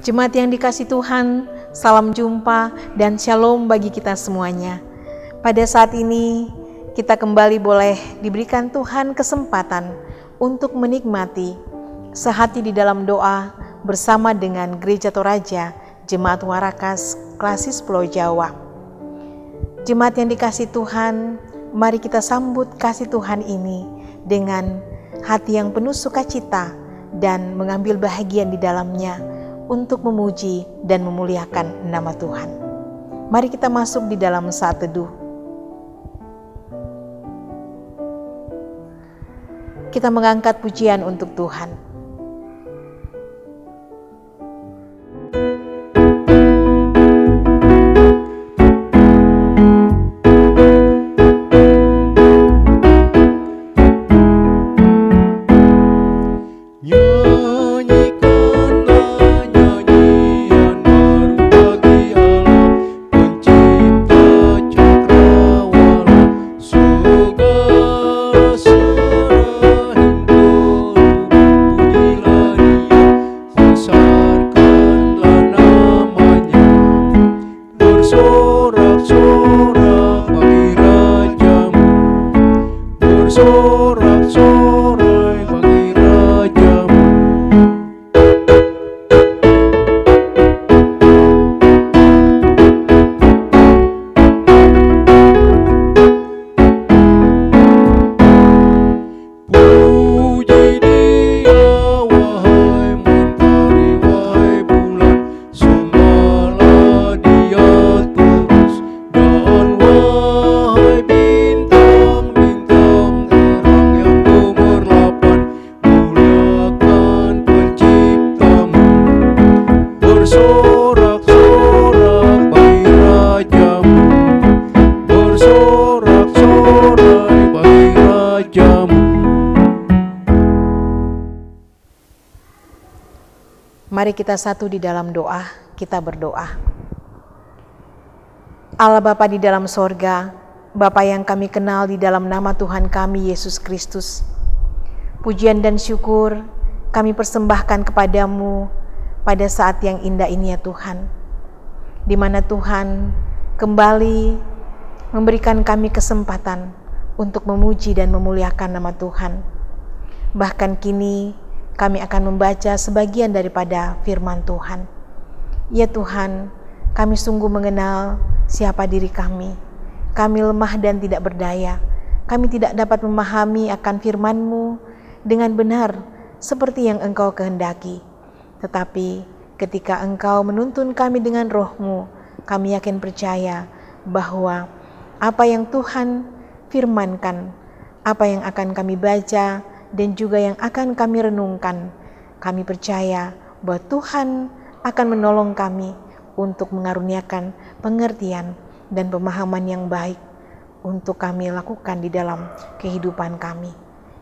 Jemaat yang dikasihi Tuhan, salam jumpa dan shalom bagi kita semuanya. Pada saat ini, kita kembali boleh diberikan Tuhan kesempatan untuk menikmati sehati di dalam doa bersama dengan Gereja Toraja, Jemaat Warakas, Klasis Pulau Jawa. Jemaat yang dikasihi Tuhan, mari kita sambut kasih Tuhan ini dengan hati yang penuh sukacita dan mengambil bahagian di dalamnya untuk memuji dan memuliakan nama Tuhan. Mari kita masuk di dalam saat teduh. Kita mengangkat pujian untuk Tuhan. Mari kita satu di dalam doa, kita berdoa. Allah Bapa di dalam sorga, Bapa yang kami kenal di dalam nama Tuhan kami Yesus Kristus. Pujian dan syukur kami persembahkan kepadamu pada saat yang indah ini ya Tuhan. Di mana Tuhan kembali memberikan kami kesempatan untuk memuji dan memuliakan nama Tuhan. Bahkan kini kami akan membaca sebagian daripada firman Tuhan. Ya Tuhan, kami sungguh mengenal siapa diri kami. Kami lemah dan tidak berdaya. Kami tidak dapat memahami akan firman-Mu dengan benar seperti yang Engkau kehendaki. Tetapi ketika Engkau menuntun kami dengan Roh-Mu, kami yakin percaya bahwa apa yang Tuhan firmankan, apa yang akan kami baca, dan juga yang akan kami renungkan, kami percaya bahwa Tuhan akan menolong kami untuk mengaruniakan pengertian dan pemahaman yang baik untuk kami lakukan di dalam kehidupan kami.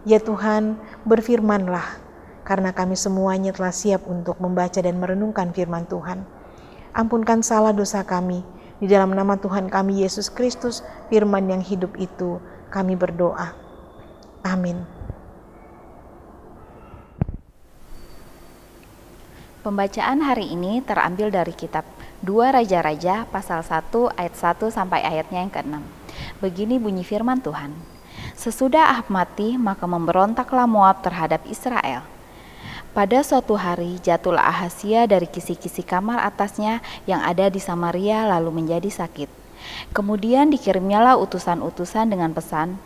Ya Tuhan, berfirman-Lah, karena kami semuanya telah siap untuk membaca dan merenungkan firman Tuhan. Ampunkan salah dosa kami, di dalam nama Tuhan kami Yesus Kristus, firman yang hidup itu, kami berdoa. Amin. Pembacaan hari ini terambil dari kitab 2 Raja-Raja pasal 1 ayat 1 sampai ayatnya yang ke-6. Begini bunyi firman Tuhan. Sesudah Ahab mati, maka memberontaklah Moab terhadap Israel. Pada suatu hari jatuhlah Ahazia dari kisi-kisi kamar atasnya yang ada di Samaria lalu menjadi sakit. Kemudian dikirimnyalah utusan-utusan dengan pesan,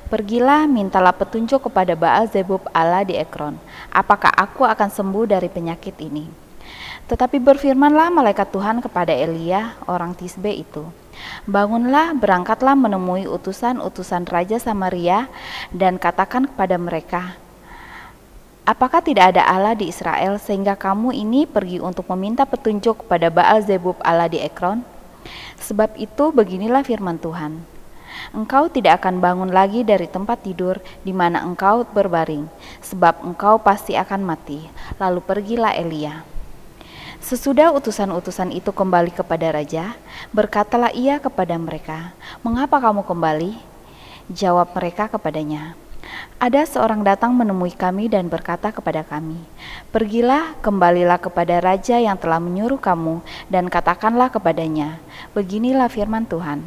pergilah mintalah petunjuk kepada Baal Zebub Allah di Ekron, apakah aku akan sembuh dari penyakit ini. Tetapi berfirmanlah malaikat Tuhan kepada Elia, orang Tisbe itu, bangunlah, berangkatlah menemui utusan-utusan Raja Samaria dan katakan kepada mereka, apakah tidak ada Allah di Israel sehingga kamu ini pergi untuk meminta petunjuk kepada Baal Zebub Allah di Ekron? Sebab itu beginilah firman Tuhan. Engkau tidak akan bangun lagi dari tempat tidur di mana engkau berbaring, sebab engkau pasti akan mati. Lalu pergilah Elia. Sesudah utusan-utusan itu kembali kepada raja, berkatalah ia kepada mereka, mengapa kamu kembali? Jawab mereka kepadanya, Ada seorang datang menemui kami dan berkata kepada kami, "Pergilah, kembalilah kepada raja yang telah menyuruh kamu dan katakanlah kepadanya, beginilah firman Tuhan.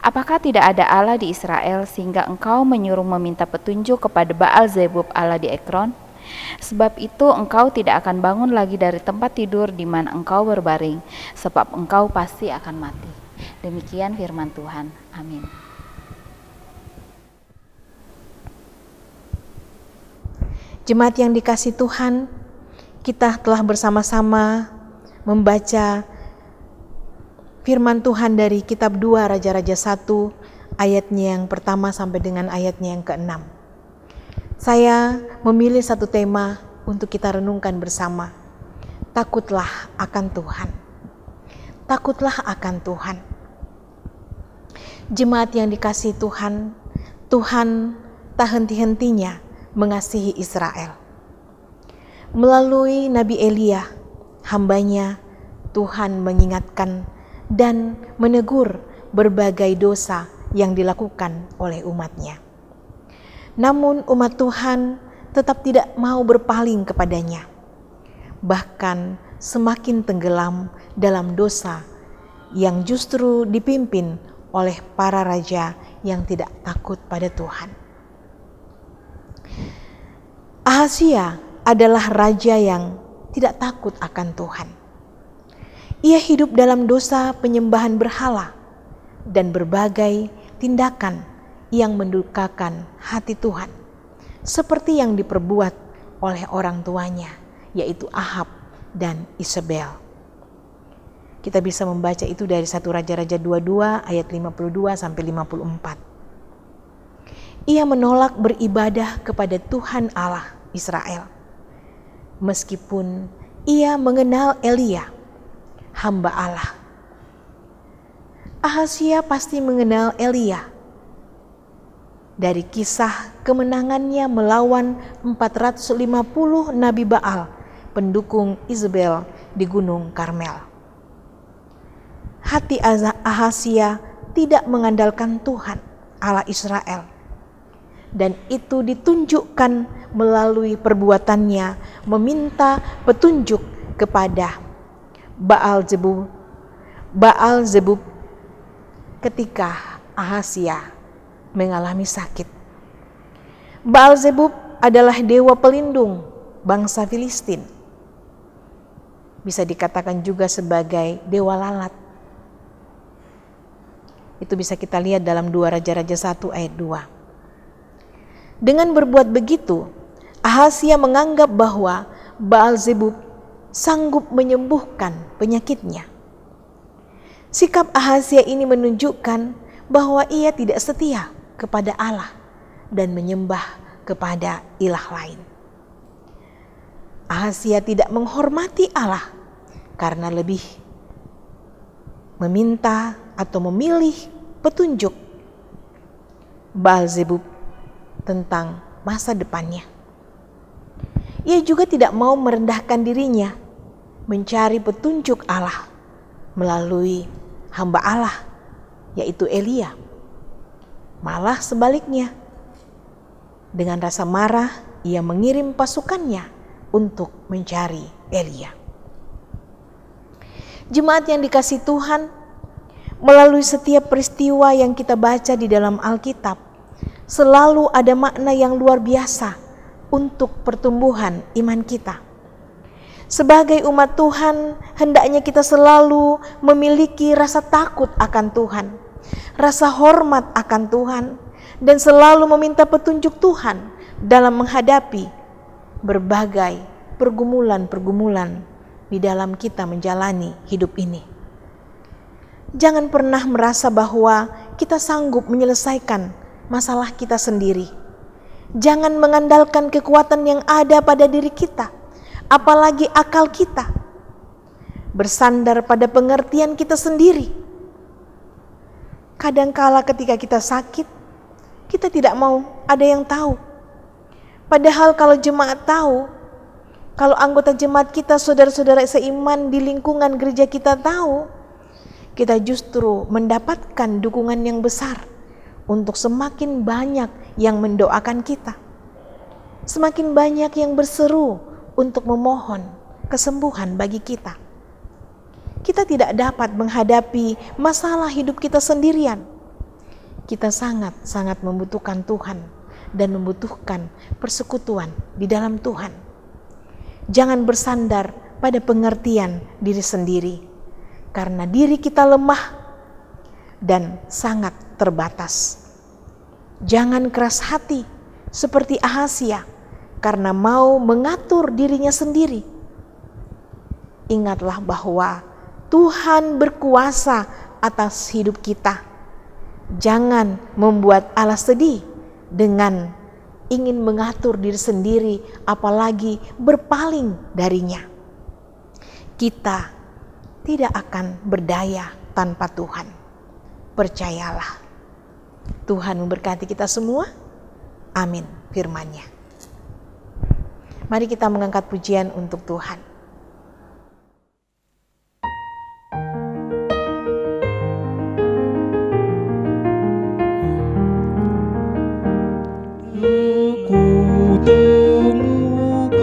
Apakah tidak ada Allah di Israel sehingga engkau menyuruh meminta petunjuk kepada Baal-zebub Allah di Ekron? Sebab itu engkau tidak akan bangun lagi dari tempat tidur di mana engkau berbaring, sebab engkau pasti akan mati." Demikian firman Tuhan. Amin. Jemaat yang dikasihi Tuhan, kita telah bersama-sama membaca firman Tuhan dari kitab 2 Raja-Raja 1 ayatnya yang pertama sampai dengan ayatnya yang ke-6. Saya memilih satu tema untuk kita renungkan bersama. Takutlah akan Tuhan. Takutlah akan Tuhan. Jemaat yang dikasihi Tuhan, Tuhan tak henti-hentinya mengasihi Israel. Melalui Nabi Elia, hambanya, Tuhan mengingatkan dan menegur berbagai dosa yang dilakukan oleh umatnya. Namun umat Tuhan tetap tidak mau berpaling kepadanya. Bahkan semakin tenggelam dalam dosa yang justru dipimpin oleh para raja yang tidak takut pada Tuhan. Ahazia adalah raja yang tidak takut akan Tuhan. Ia hidup dalam dosa penyembahan berhala dan berbagai tindakan yang mendukakan hati Tuhan, seperti yang diperbuat oleh orang tuanya, yaitu Ahab dan Isabel. Kita bisa membaca itu dari 1 Raja-Raja 22 ayat 52 sampai 54. Ia menolak beribadah kepada Tuhan Allah Israel, meskipun ia mengenal Elia, hamba Allah. Ahazia pasti mengenal Elia dari kisah kemenangannya melawan 450 Nabi Baal, pendukung Isabel di Gunung Karmel. Hati Ahazia tidak mengandalkan Tuhan, Allah Israel. Dan itu ditunjukkan melalui perbuatannya meminta petunjuk kepada Baal-zebub ketika Ahazia mengalami sakit. Baal-zebub adalah dewa pelindung bangsa Filistin. Bisa dikatakan juga sebagai dewa lalat. Itu bisa kita lihat dalam 2 Raja-Raja 1 ayat 2. Dengan berbuat begitu, Ahazia menganggap bahwa Baal-zebub sanggup menyembuhkan penyakitnya. Sikap Ahazia ini menunjukkan bahwa ia tidak setia kepada Allah dan menyembah kepada ilah lain. Ahazia tidak menghormati Allah karena lebih meminta atau memilih petunjuk Baal-zebub tentang masa depannya. Ia juga tidak mau merendahkan dirinya mencari petunjuk Allah melalui hamba Allah, yaitu Elia. Malah sebaliknya, dengan rasa marah ia mengirim pasukannya untuk mencari Elia. Jemaat yang dikasihi Tuhan, melalui setiap peristiwa yang kita baca di dalam Alkitab, selalu ada makna yang luar biasa untuk pertumbuhan iman kita. Sebagai umat Tuhan, hendaknya kita selalu memiliki rasa takut akan Tuhan, rasa hormat akan Tuhan, dan selalu meminta petunjuk Tuhan dalam menghadapi berbagai pergumulan-pergumulan di dalam kita menjalani hidup ini. Jangan pernah merasa bahwa kita sanggup menyelesaikan masalah kita sendiri. Jangan mengandalkan kekuatan yang ada pada diri kita, apalagi akal kita. Bersandar pada pengertian kita sendiri. Kadangkala ketika kita sakit, kita tidak mau ada yang tahu. Padahal kalau jemaat tahu, kalau anggota jemaat kita, saudara-saudara seiman di lingkungan gereja kita tahu, kita justru mendapatkan dukungan yang besar untuk semakin banyak yang mendoakan kita. Semakin banyak yang berseru untuk memohon kesembuhan bagi kita. Kita tidak dapat menghadapi masalah hidup kita sendirian. Kita sangat-sangat membutuhkan Tuhan dan membutuhkan persekutuan di dalam Tuhan. Jangan bersandar pada pengertian diri sendiri, karena diri kita lemah dan sangat terbatas. Jangan keras hati seperti Ahazia karena mau mengatur dirinya sendiri. Ingatlah bahwa Tuhan berkuasa atas hidup kita. Jangan membuat Allah sedih dengan ingin mengatur diri sendiri, apalagi berpaling darinya. Kita tidak akan berdaya tanpa Tuhan. Percayalah. Tuhan memberkati kita semua. Amin firman-Nya. Mari kita mengangkat pujian untuk Tuhan. Ku temukan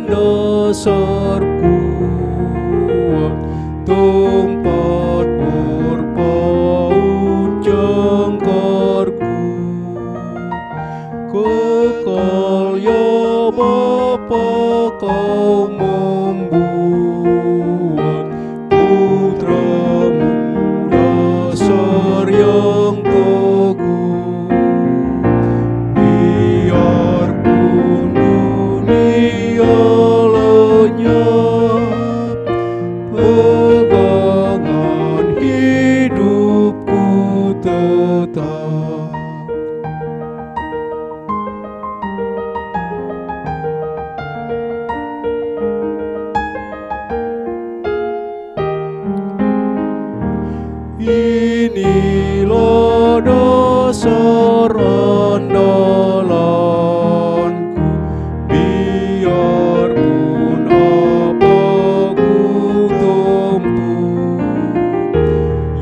dasar kuat, tempat berpaut jangkarku. Kekal ya Bapa, Kau membuat putramu dasar yang teguh. Biarpun dunia lenyap, pegangan hidupku tetap. Inilah dasar andalanku, biarpun apa ku tempuh.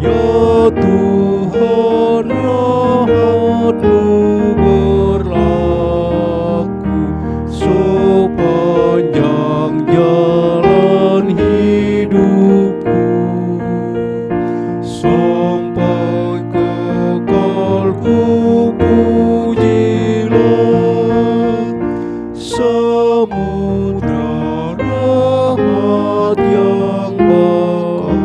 Ya Tuhan, rahmat-Mu berlaku sepanjang jalan hidupku. Sampai kekal ku pujilah samudra rahmat yang bakar.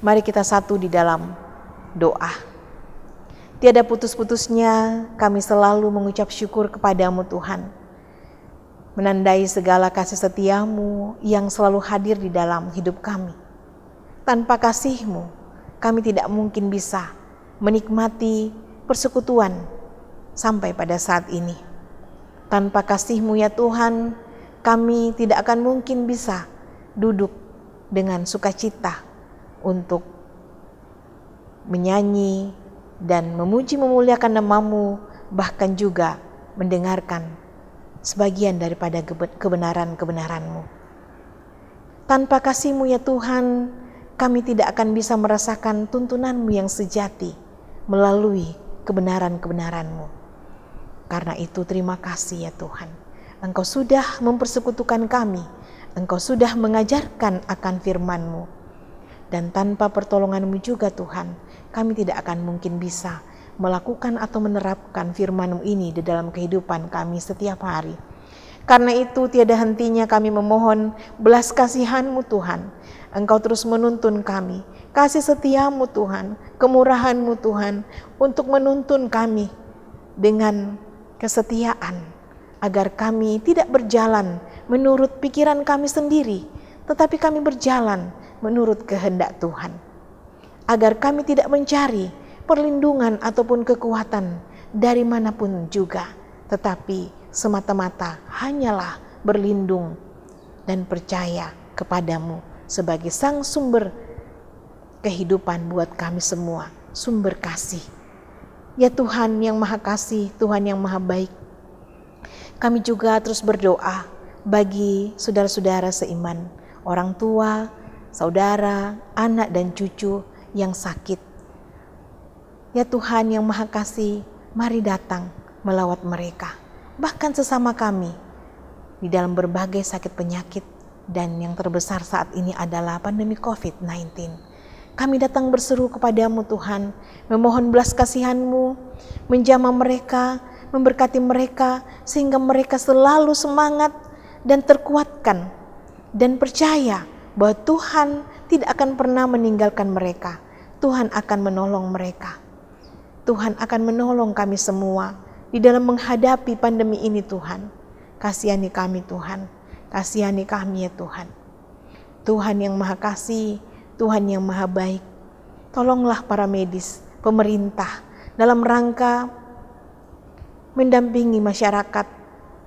Mari kita satu di dalam doa. Tiada putus-putusnya kami selalu mengucap syukur kepadamu Tuhan, menandai segala kasih setia-Mu yang selalu hadir di dalam hidup kami. Tanpa kasih-Mu, kami tidak mungkin bisa menikmati persekutuan sampai pada saat ini. Tanpa kasih-Mu ya Tuhan, kami tidak akan mungkin bisa duduk dengan sukacita untuk menyanyi dan memuji memuliakan nama-Mu, bahkan juga mendengarkan sebagian daripada kebenaran-kebenaran-Mu. Tanpa kasih-Mu ya Tuhan, kami tidak akan bisa merasakan tuntunan-Mu yang sejati melalui kebenaran-kebenaran-Mu. Karena itu terima kasih ya Tuhan. Engkau sudah mempersekutukan kami, Engkau sudah mengajarkan akan firman-Mu. Dan tanpa pertolongan-Mu juga Tuhan, kami tidak akan mungkin bisa melakukan atau menerapkan firman-Mu ini di dalam kehidupan kami setiap hari. Karena itu tiada hentinya kami memohon belas kasihan-Mu Tuhan. Engkau terus menuntun kami, kasih setia-Mu Tuhan, kemurahan-Mu Tuhan, untuk menuntun kami dengan kesetiaan, agar kami tidak berjalan menurut pikiran kami sendiri, tetapi kami berjalan menurut kehendak Tuhan. Agar kami tidak mencari perlindungan ataupun kekuatan dari manapun juga, tetapi semata-mata hanyalah berlindung dan percaya kepadamu sebagai sang sumber kehidupan buat kami semua, sumber kasih. Ya Tuhan yang maha kasih, Tuhan yang maha baik, kami juga terus berdoa bagi saudara-saudara seiman, orang tua, saudara, anak dan cucu yang sakit. Ya Tuhan yang Maha Kasih, mari datang melawat mereka, bahkan sesama kami di dalam berbagai sakit penyakit, dan yang terbesar saat ini adalah pandemi COVID-19. Kami datang berseru kepadamu Tuhan, memohon belas kasihan-Mu, menjamah mereka, memberkati mereka, sehingga mereka selalu semangat dan terkuatkan, dan percaya bahwa Tuhan tidak akan pernah meninggalkan mereka. Tuhan akan menolong mereka. Tuhan akan menolong kami semua di dalam menghadapi pandemi ini Tuhan. Kasihani kami Tuhan, kasihani kami ya Tuhan. Tuhan yang Maha Kasih, Tuhan yang Maha Baik, tolonglah para medis, pemerintah dalam rangka mendampingi masyarakat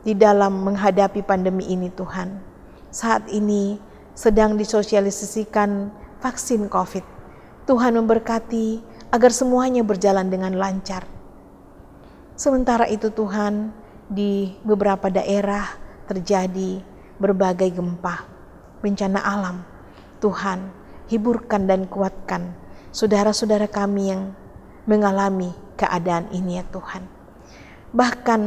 di dalam menghadapi pandemi ini Tuhan. Saat ini sedang disosialisasikan vaksin COVID. Tuhan memberkati agar semuanya berjalan dengan lancar. Sementara itu Tuhan, di beberapa daerah terjadi berbagai gempa, bencana alam. Tuhan, hiburkan dan kuatkan saudara-saudara kami yang mengalami keadaan ini ya Tuhan. Bahkan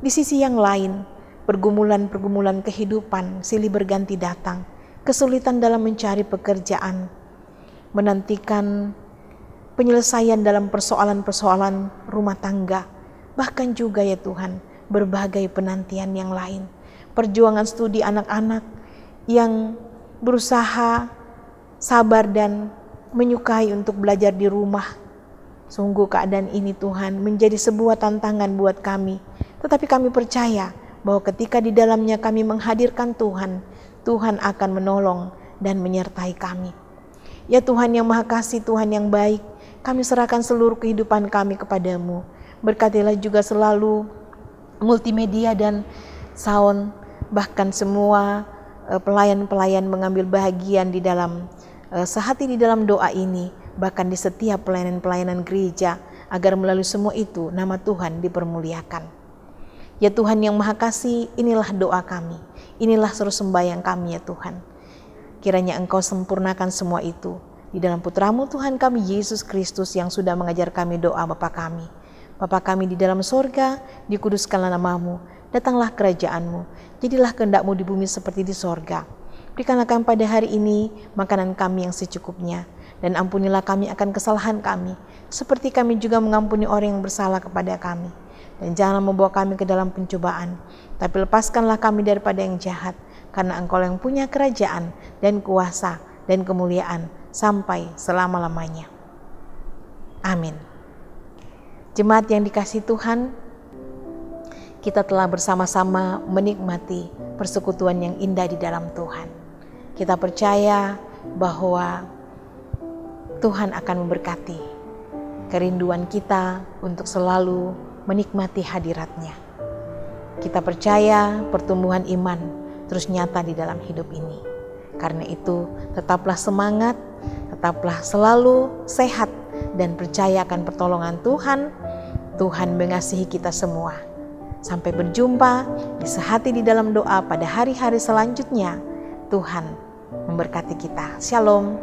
di sisi yang lain, pergumulan-pergumulan kehidupan silih berganti datang, kesulitan dalam mencari pekerjaan, menantikan penyelesaian dalam persoalan-persoalan rumah tangga, bahkan juga ya Tuhan, berbagai penantian yang lain. Perjuangan studi anak-anak yang berusaha sabar dan menyukai untuk belajar di rumah. Sungguh keadaan ini Tuhan menjadi sebuah tantangan buat kami. Tetapi kami percaya bahwa ketika di dalamnya kami menghadirkan Tuhan, Tuhan akan menolong dan menyertai kami. Ya Tuhan yang Maha Kasih, Tuhan yang baik, kami serahkan seluruh kehidupan kami kepadamu. Berkatilah juga selalu multimedia dan sound, bahkan semua pelayan-pelayan mengambil bahagian di dalam sehati di dalam doa ini, bahkan di setiap pelayanan-pelayanan gereja, agar melalui semua itu nama Tuhan dipermuliakan. Ya Tuhan yang Maha Kasih, inilah doa kami, inilah seru sembahyang kami ya Tuhan. Kiranya Engkau sempurnakan semua itu di dalam Putramu Tuhan kami Yesus Kristus yang sudah mengajar kami doa Bapa kami. Bapa kami di dalam sorga, dikuduskanlah namamu, datanglah kerajaan-Mu, jadilah kehendak-Mu di bumi seperti di sorga. Berikanlah kami pada hari ini makanan kami yang secukupnya, dan ampunilah kami akan kesalahan kami, seperti kami juga mengampuni orang yang bersalah kepada kami. Dan janganlah membawa kami ke dalam pencobaan, tapi lepaskanlah kami daripada yang jahat, karena Engkau yang punya kerajaan dan kuasa dan kemuliaan sampai selama-lamanya. Amin. Jemaat yang dikasihi Tuhan, kita telah bersama-sama menikmati persekutuan yang indah di dalam Tuhan. Kita percaya bahwa Tuhan akan memberkati kerinduan kita untuk selalu menikmati hadirat-Nya. Kita percaya pertumbuhan iman terus nyata di dalam hidup ini. Karena itu, tetaplah semangat, tetaplah selalu sehat, dan percaya akan pertolongan Tuhan. Tuhan mengasihi kita semua. Sampai berjumpa di sehati di dalam doa pada hari-hari selanjutnya. Tuhan memberkati kita. Shalom.